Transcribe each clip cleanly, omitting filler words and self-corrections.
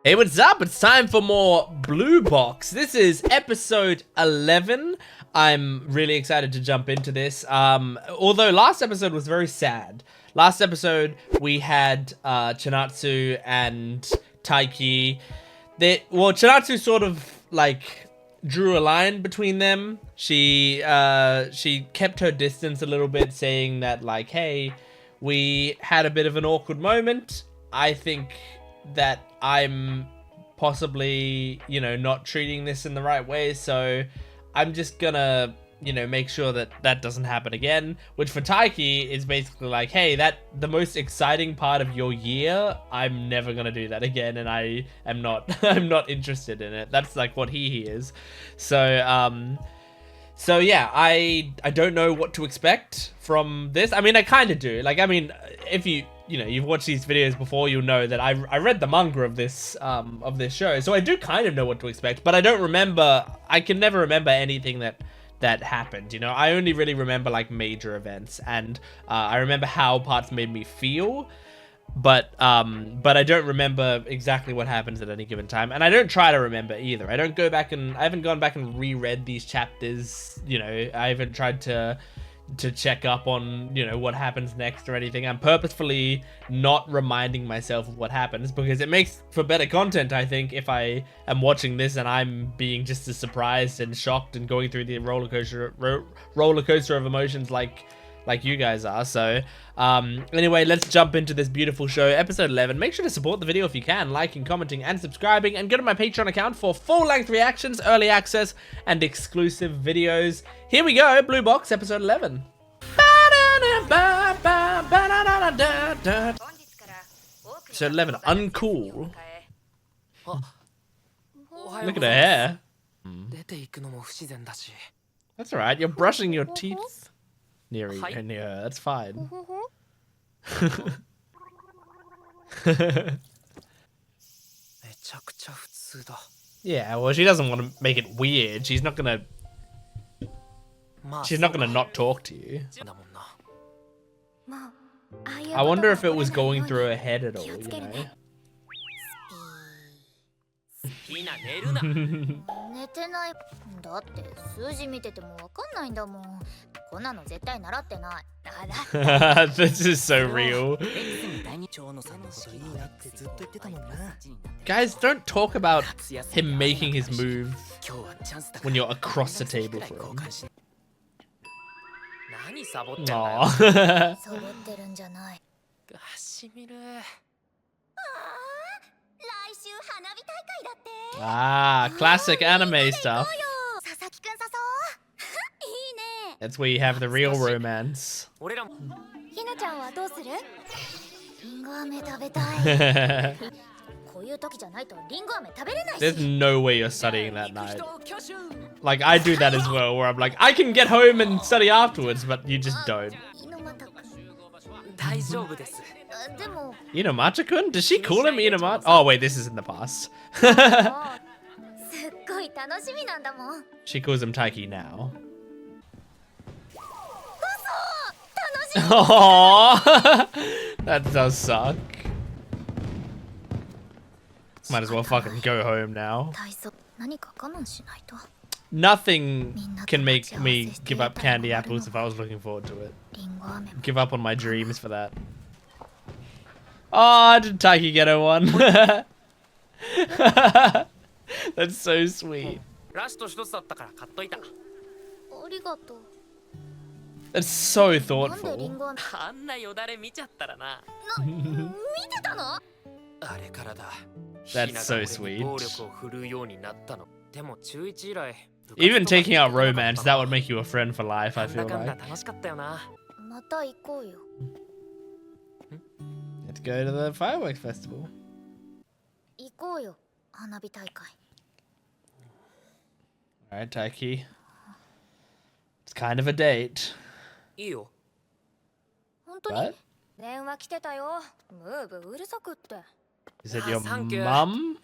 Hey, what's up? It's time for more Blue Box. This is episode 11. I'm really excited to jump into this. Although last episode was very sad. Last episode we had Chinatsu and Taiki. Chinatsu sort of like drew a line between them. She kept her distance a little bit, saying that like, hey, we had a bit of an awkward moment. I think that I'm possibly, not treating this in the right way, so I'm just gonna, make sure that that doesn't happen again. Which for Taiki is basically like, hey, the most exciting part of your year, I'm never gonna do that again, and I am not, I'm not interested in it. That's like what he hears. So yeah, I don't know what to expect from this. I mean, I kind of do. Like, I mean, if you've watched these videos before, you'll know that I read the manga of this show, so I do kind of know what to expect. But I don't remember. I can never remember anything that happened. I only really remember like major events, and I remember how parts made me feel. But I don't remember exactly what happens at any given time, and I don't try to remember either. I haven't gone back and reread these chapters. I haven't tried to check up on what happens next or anything. I'm purposefully not reminding myself of what happens because it makes for better content, I think, if I am watching this and I'm being just as surprised and shocked and going through the roller coaster of emotions like you guys are. So anyway, let's jump into this beautiful show, episode 11. Make sure to support the video if you can, liking, commenting, and subscribing, and go to my Patreon account for full-length reactions, early access, and exclusive videos. Here we go, Blue Box, episode 11. Episode 11, uncool. Look at her hair. That's alright, you're brushing your teeth. Near her, that's fine. Yeah, well, she doesn't want to make it weird. She's not gonna not talk to you. I wonder if it was going through her head at all, This is so real. Guys, don't talk about him making his move when you're across the table from him. Aww. Ah, classic anime stuff. That's where you have the real romance. There's no way you're studying that night. Like, I do that as well, where I'm like, I can get home and study afterwards, but you just don't. Inomacha-kun? Does she call him Inomacha? Oh wait, this is in the past. She calls him Taiki now. Aww, that does suck. Might as well fucking go home now. Nothing can make me give up candy apples if I was looking forward to it. Give up on my dreams for that. Oh, did Taiki get her one? That's so sweet. That's so thoughtful. That's so sweet. Even taking out romance, that would make you a friend for life, I feel like. Let's go to the fireworks festival. Alright, Taiki. It's kind of a date. What? Is it your mum?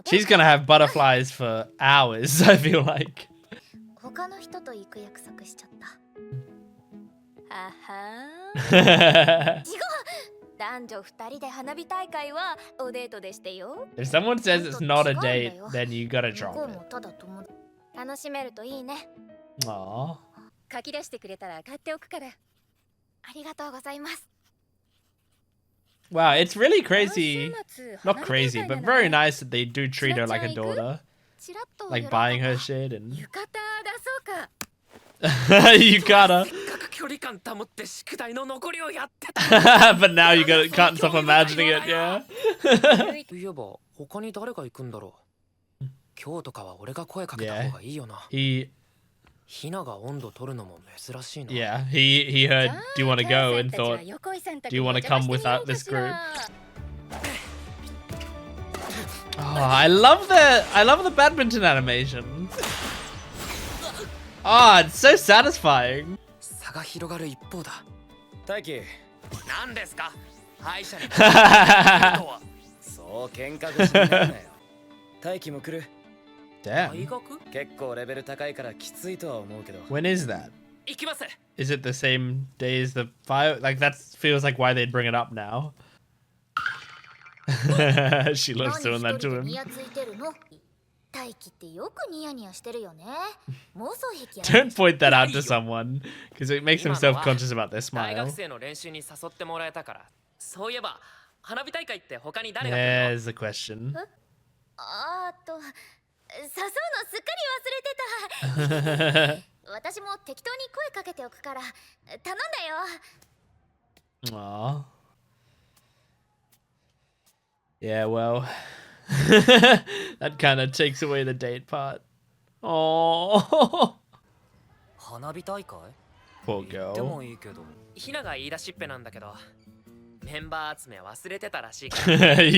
She's gonna have butterflies for hours, I feel like. If someone says it's not a date, then you gotta drop it. Aww. Wow, it's really crazy. Not crazy, but very nice that they do treat her like a daughter. Like buying her shit and... Yukata. But now can't stop imagining it, yeah. Yeah, he heard, do you want to go, and thought, do you want to come without this group? Oh, I love the badminton animation. Oh, it's so satisfying. Taiki. Damn. When is that? Is it the same day as the fire? Like, that feels like why they'd bring it up now. She loves doing that to him. Don't point that out to someone, because it makes them self-conscious about their smile. There's the question. Aww. Yeah, well, that kind of takes away the date part. Oh, poor girl. You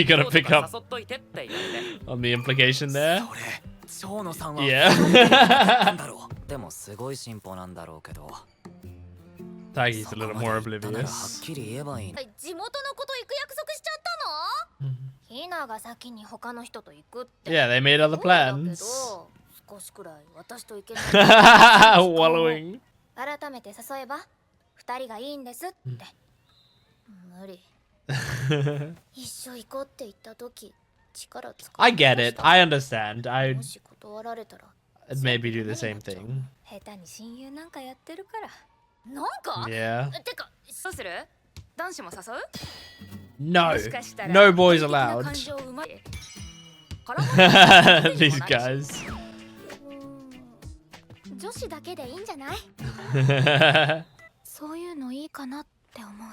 gotta pick up on the implication there. Yeah. Taiki's a little more oblivious. Yeah, they made other plans. Wallowing. I get it. I understand. I'd maybe do the same thing. Yeah. No. No boys allowed. These guys.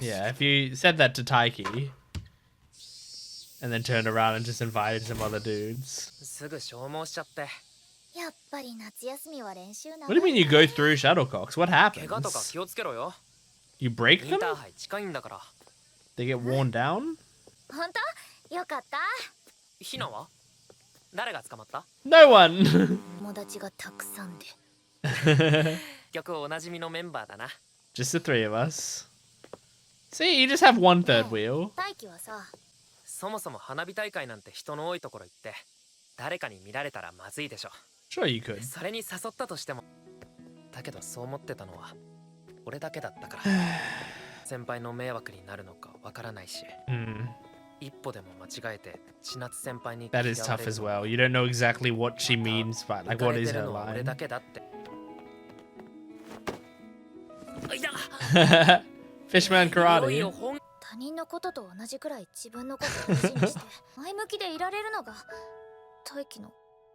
Yeah, if you said that to Taiki and then turned around and just invited some other dudes. What do you mean you go through shuttlecocks? What happens? You break them? They get worn down? No one! Just the three of us. See, you just have one third wheel. Sure you could. That is tough as well. You don't know exactly what she means by, like, what is her line. Fishman karate.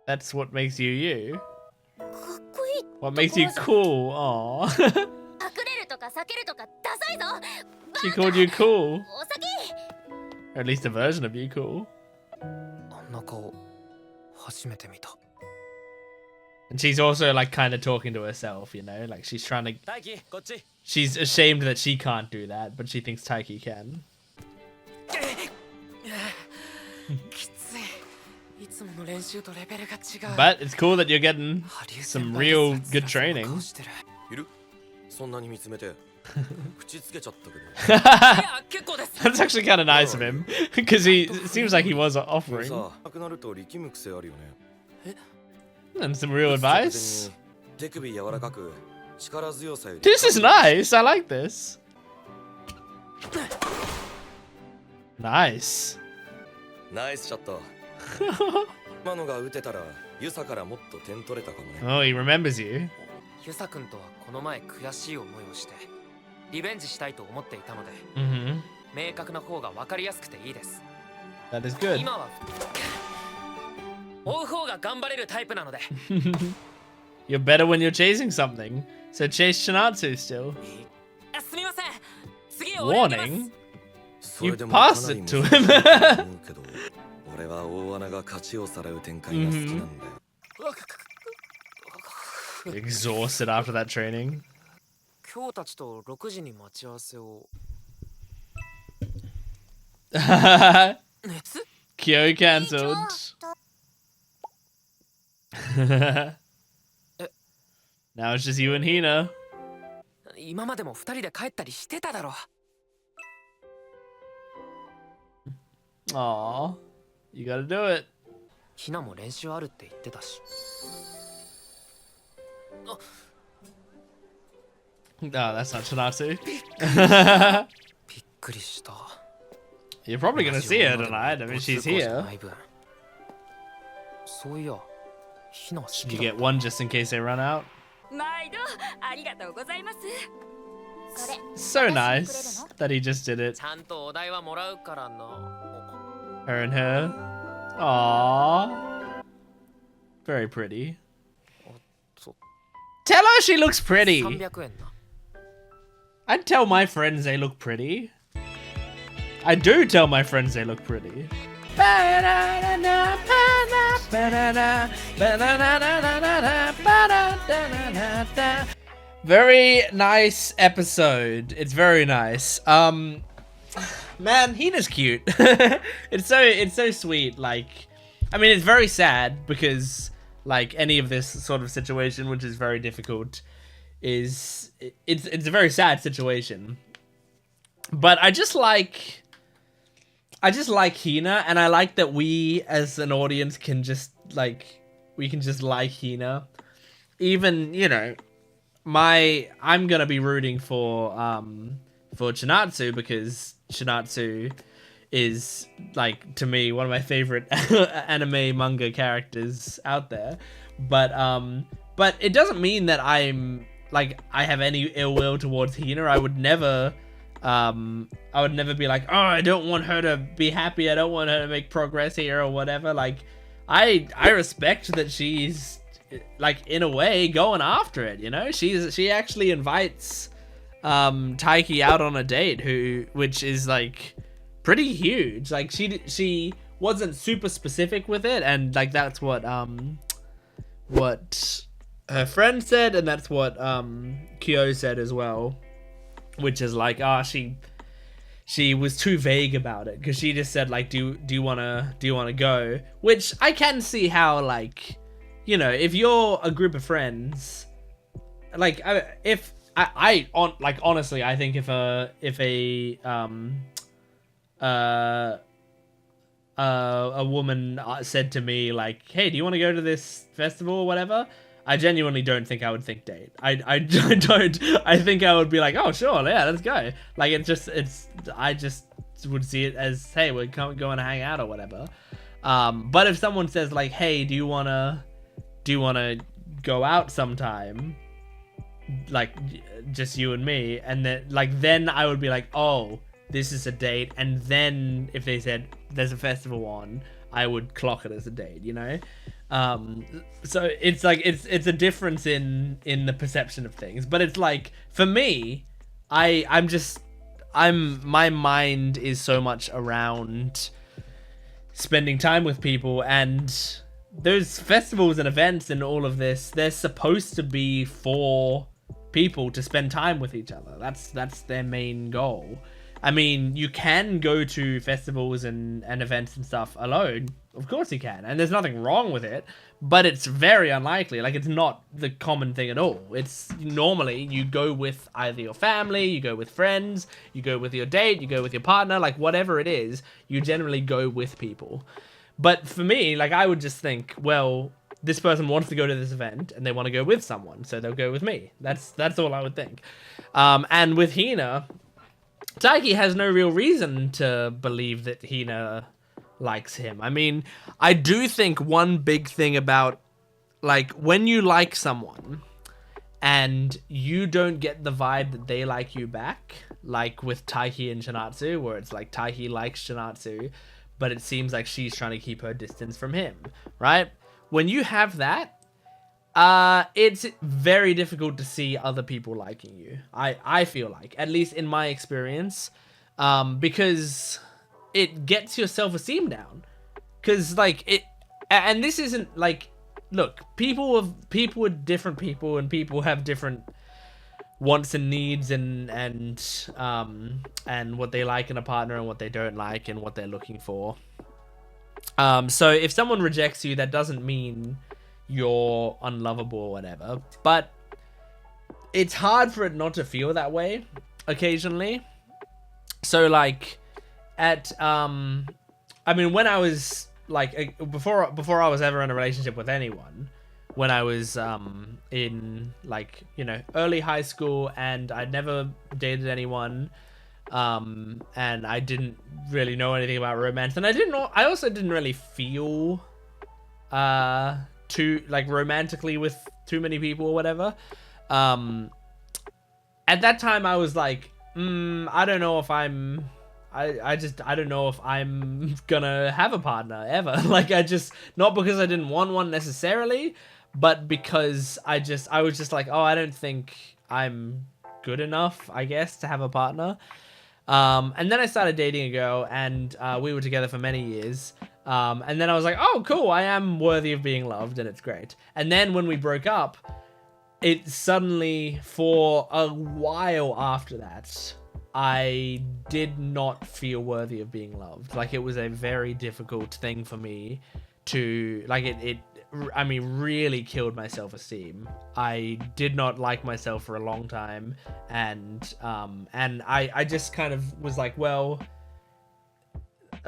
That's what makes you you. What makes you cool? Aww. She called you cool. Or at least a version of you cool. And she's also like kind of talking to herself, you know? Like she's trying to... She's ashamed that she can't do that, but she thinks Taiki can. But it's cool that you're getting some real good training. That's actually kind of nice of him, because it seems like he was offering. And some real advice. This is nice, I like this. Nice. ナイスショット。今のが打てたらユサからもっと点取れたかもね。Oh, he remembers you. ユサ君とはこの前悔しい思いをしてリベンジしたいと思っていたので、明確な方が分かりやすくていいです。That is good. 今は追う方が頑張れるタイプなので。You're better when you're chasing something. So chase Shinatsu still. すみません。次をお願いします。 Warning? You passed it to him. 俺は大穴が勝ちをさらう展開が好きなんだよ。Exhausted after that training. 今日たちと6時に待ち合わせを。熱？ Kyo cancelled. Now it's just you and Hina. 今までも2人で帰ったりしてただろ。Aw, you gotta do it. ひなも練習あるって言ってたし。Oh, that's not Shinatsu. びっくりした。 You're probably gonna see her tonight. I mean, she's here. そういや、ひなは知っ Did て you た。 get one just in case they run out? 毎度ありがとうございます。 So nice that he just did it. ちゃんとお題はもらうからな。 Her and her. Aww. Very pretty. Tell her she looks pretty. 300円な。 I'd tell my friends they look pretty. I do tell my friends they look pretty. Very nice episode. It's very nice. Man, Hina's cute. It's so sweet. Like, I mean, it's very sad because like any of this sort of situation, which is very difficult, it's a very sad situation. But I just like Hina, and I like that we as an audience can just like Hina. Even, you know, I'm gonna be rooting for Chinatsu because Chinatsu is, like, to me, one of my favorite anime manga characters out there. But it doesn't mean that I'm like I have any ill will towards Hina. I would never be like, oh, I don't want her to be happy, I don't want her to make progress here or whatever. Like, I respect that she's, like, in a way going after it, you know? She actually invites Taiki out on a date, which is like pretty huge. Like, she wasn't super specific with it, and like that's what her friend said, and that's what Kyo said as well, which is like, she was too vague about it, because she just said like, do you wanna go? Which I can see how, like, you know, if you're a group of friends, like, honestly, I think if a woman said to me like, hey, do you want to go to this festival or whatever, I genuinely don't think I would think date. I don't. I think I would be like, oh, sure, yeah, let's go. Like, I just would see it as, hey, we're going to hang out or whatever. But if someone says like, hey, do you wanna go out sometime, like just you and me, and then I would be like, oh, this is a date. And then if they said there's a festival on, I would clock it as a date, you know? So it's like, it's a difference in the perception of things. But it's like, for me, my mind is so much around spending time with people, and those festivals and events and all of this, they're supposed to be for people to spend time with each other. That's their main goal. I mean, you can go to festivals and events and stuff alone. Of course you can. And there's nothing wrong with it. But it's very unlikely. Like, it's not the common thing at all. It's normally you go with either your family, you go with friends, you go with your date, you go with your partner. Like, whatever it is, you generally go with people. But for me, like, I would just think, well, this person wants to go to this event and they want to go with someone, so they'll go with me. That's all I would think. And with Hina, Taiki has no real reason to believe that Hina likes him. I mean, I do think one big thing about, like, when you like someone and you don't get the vibe that they like you back, like with Taiki and Shinatsu, where it's like Taiki likes Shinatsu, but it seems like she's trying to keep her distance from him, right? When you have that, it's very difficult to see other people liking you. I feel like, at least in my experience, because it gets your self-esteem down. Because, like, and this isn't, like, look, people are different people, and people have different wants and needs, and what they like in a partner and what they don't like and what they're looking for. So if someone rejects you, that doesn't mean you're unlovable or whatever, but it's hard for it not to feel that way occasionally. So, like, at I mean, when I was like, before I was ever in a relationship with anyone, when I was in, like, you know, early high school, and I'd never dated anyone, and I didn't really know anything about romance, and I also didn't really feel too, like, romantically with too many people or whatever. At that time I was like, I don't know if I don't know if I'm gonna have a partner ever. Like, not because I didn't want one necessarily, but because I was just like, oh, I don't think I'm good enough, I guess, to have a partner. And then I started dating a girl, and we were together for many years. And then I was like, oh, cool, I am worthy of being loved, and it's great. And then when we broke up, it suddenly, for a while after that, I did not feel worthy of being loved. Like, it was a very difficult thing for me to, like, I mean, really killed my self-esteem. I did not like myself for a long time, and I just kind of was like, well,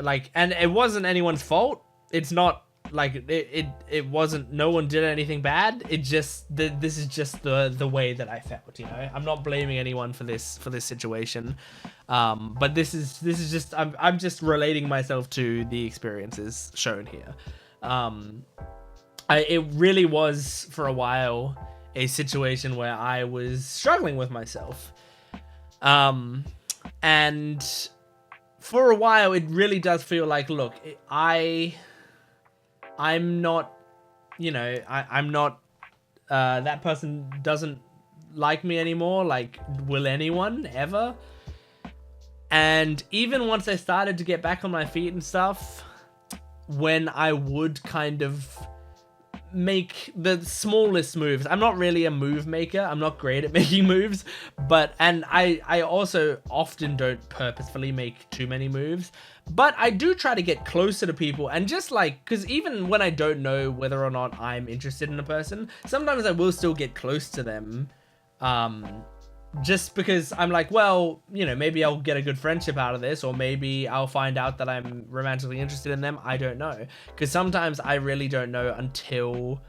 like, and it wasn't anyone's fault. It's not like it wasn't, no one did anything bad. It just, this is just the way that I felt, you know. I'm not blaming anyone for this situation, but this is just, I'm just relating myself to the experiences shown here. It really was, for a while, a situation where I was struggling with myself, and for a while it really does feel like, look, I'm not, you know, I'm not, that person doesn't like me anymore. Like, will anyone ever? And even once I started to get back on my feet and stuff, when I would kind of make the smallest moves, I'm not really a move maker, I'm not great at making moves, and I also often don't purposefully make too many moves, but I do try to get closer to people, and just like, because even when I don't know whether or not I'm interested in a person, sometimes I will still get close to them, just because I'm like, well, you know, maybe I'll get a good friendship out of this, or maybe I'll find out that I'm romantically interested in them. I don't know, because sometimes I really don't know until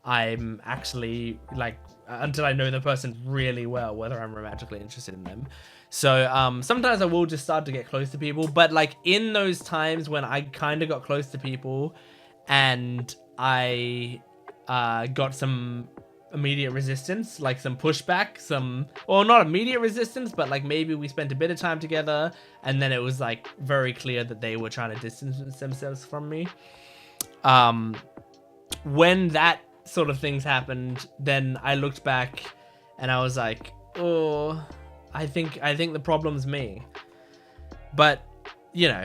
I'm actually, like, until I know the person really well, whether I'm romantically interested in them. So sometimes I will just start to get close to people, but, like, in those times when I kind of got close to people and I got some immediate resistance, like some pushback, or not immediate resistance, but, like, maybe we spent a bit of time together and then it was, like, very clear that they were trying to distance themselves from me. When that sort of things happened, then I looked back and I was like, oh, I think the problem's me. But, you know,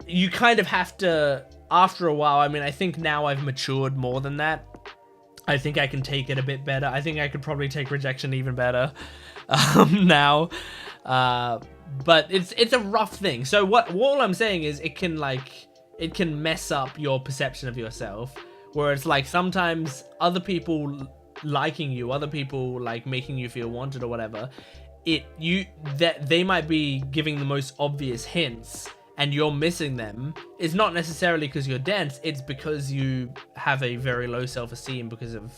you kind of have to, after a while, I mean, I think now I've matured more than that. I think I can take it a bit better. I think I could probably take rejection even better now. But it's a rough thing. So all I'm saying is it can mess up your perception of yourself, where it's like sometimes other people liking you, other people, like, making you feel wanted or whatever, that they might be giving the most obvious hints and you're missing them. It's not necessarily because you're dense, it's because you have a very low self-esteem because of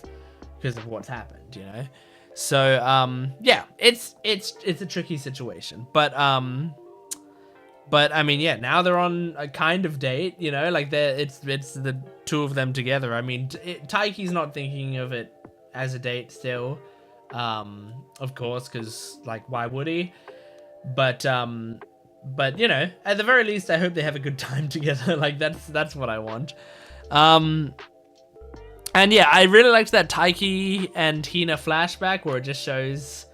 what's happened, you know. So yeah, it's a tricky situation, but But I mean, yeah, now they're on a kind of date, you know, like it's the two of them together. I mean, Taiki's not thinking of it as a date still, of course, because like why would he? But you know, at the very least, I hope they have a good time together. Like that's what I want. And yeah, I really liked that Taiki and Hina flashback where it just shows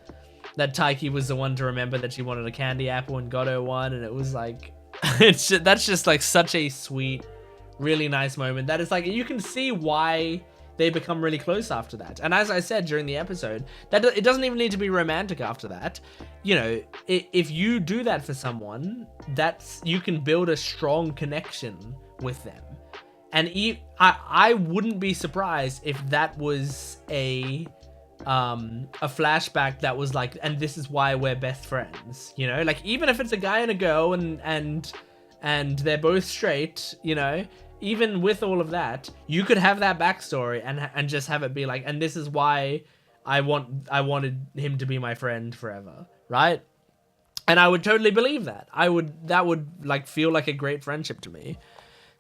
that Taiki was the one to remember that she wanted a candy apple and got her one, and it was like, that's just like such a sweet, really nice moment. That is like, you can see why they become really close after that. And as I said during the episode, that it doesn't even need to be romantic after that. You know, if you do that for someone, you can build a strong connection with them. And I wouldn't be surprised if that was a flashback that was like, and this is why we're best friends, you know, like even if it's a guy and a girl and they're both straight, you know, even with all of that, you could have that backstory and just have it be like, and this is why I wanted him to be my friend forever, right? And I would totally believe that. That would like feel like a great friendship to me.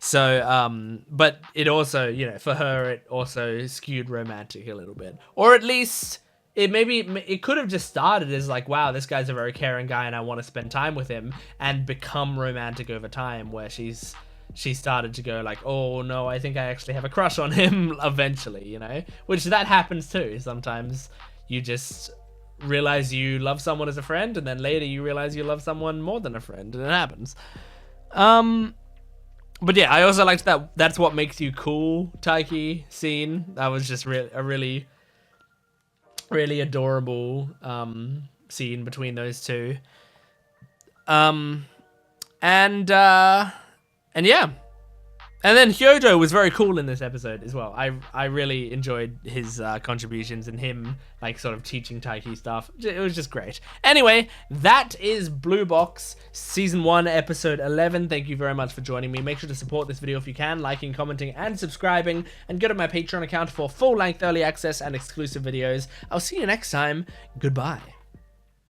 So, but it also, you know, for her, it also skewed romantic a little bit. Or at least, it could have just started as like, wow, this guy's a very caring guy and I want to spend time with him, and become romantic over time, where she started to go like, oh no, I think I actually have a crush on him eventually, you know? Which that happens too. Sometimes you just realize you love someone as a friend, and then later you realize you love someone more than a friend, and it happens. But yeah, I also liked that that's what makes you cool Taiki scene. That was just a really, really adorable scene between those two. And yeah. And then Hyodo was very cool in this episode as well. I really enjoyed his contributions and him like sort of teaching Taiki stuff. It was just great. Anyway, that is Blue Box Season 1, Episode 11. Thank you very much for joining me. Make sure to support this video if you can, liking, commenting, and subscribing. And go to my Patreon account for full-length early access and exclusive videos. I'll see you next time. Goodbye.